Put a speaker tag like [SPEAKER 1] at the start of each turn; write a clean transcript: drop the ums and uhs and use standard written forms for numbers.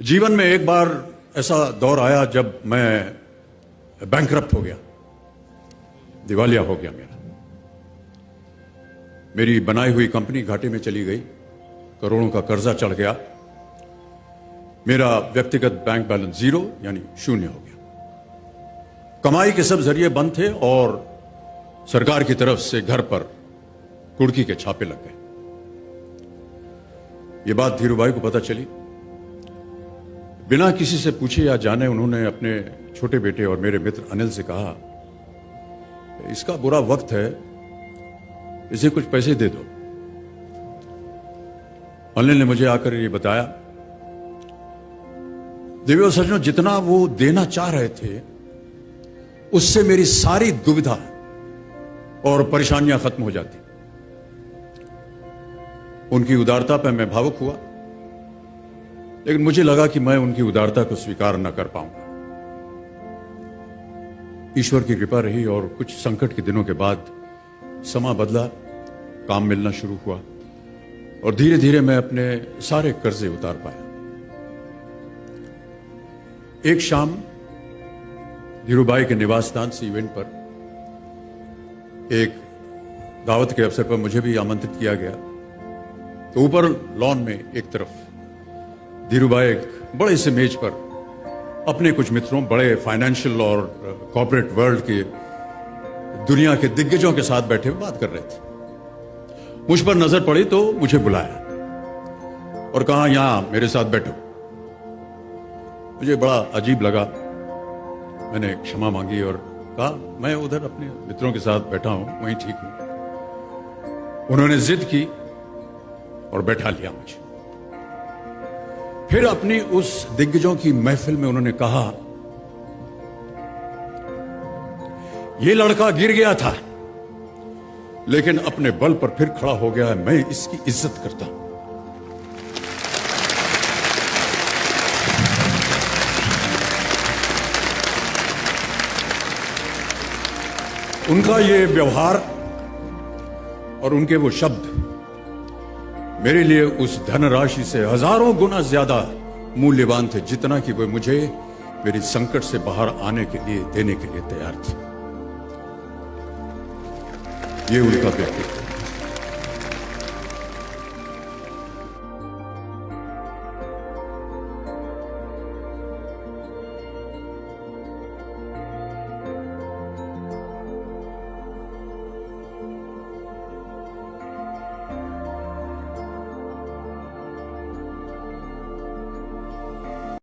[SPEAKER 1] जीवन में एक बार ऐसा दौर आया जब मैं बैंकरप्ट हो गया, दिवालिया हो गया। मेरी बनाई हुई कंपनी घाटे में चली गई, करोड़ों का कर्जा चढ़ गया, मेरा व्यक्तिगत बैंक बैलेंस जीरो यानी शून्य हो गया। कमाई के सब जरिए बंद थे और सरकार की तरफ से घर पर कुर्की के छापे लग गए। ये बात धीरूभाई को पता चली। बिना किसी से पूछे या जाने उन्होंने अपने छोटे बेटे और मेरे मित्र अनिल से कहा, इसका बुरा वक्त है, इसे कुछ पैसे दे दो। अनिल ने मुझे आकर ये बताया, देवियों सज्जनों, जितना वो देना चाह रहे थे उससे मेरी सारी दुविधा और परेशानियां खत्म हो जाती। उनकी उदारता पर मैं भावुक हुआ, लेकिन मुझे लगा कि मैं उनकी उदारता को स्वीकार न कर पाऊंगा। ईश्वर की कृपा रही और कुछ संकट के दिनों के बाद समा बदला, काम मिलना शुरू हुआ और धीरे धीरे मैं अपने सारे कर्जे उतार पाया। एक शाम धीरूभाई के निवास स्थान से इवेंट पर एक दावत के अवसर पर मुझे भी आमंत्रित किया गया। तो ऊपर लॉन में एक तरफ धीरूभाई एक बड़े से मेज पर अपने कुछ मित्रों, बड़े फाइनेंशियल और कॉर्पोरेट वर्ल्ड के दुनिया के दिग्गजों के साथ बैठे हुए बात कर रहे थे। मुझ पर नजर पड़ी तो मुझे बुलाया और कहा, यहां मेरे साथ बैठो। मुझे बड़ा अजीब लगा। मैंने क्षमा मांगी और कहा, मैं उधर अपने मित्रों के साथ बैठा हूं, वहीं ठीक हूं। उन्होंने जिद की और बैठा लिया मुझे। फिर अपनी उस दिग्गजों की महफिल में उन्होंने कहा, यह लड़का गिर गया था लेकिन अपने बल पर फिर खड़ा हो गया है, मैं इसकी इज्जत करता हूं। उनका ये व्यवहार और उनके वो शब्द मेरे लिए उस धनराशि से हजारों गुना ज्यादा मूल्यवान थे, जितना कि वे मुझे मेरी संकट से बाहर आने के लिए, देने के लिए तैयार थे। ये उनका व्यक्तित्व।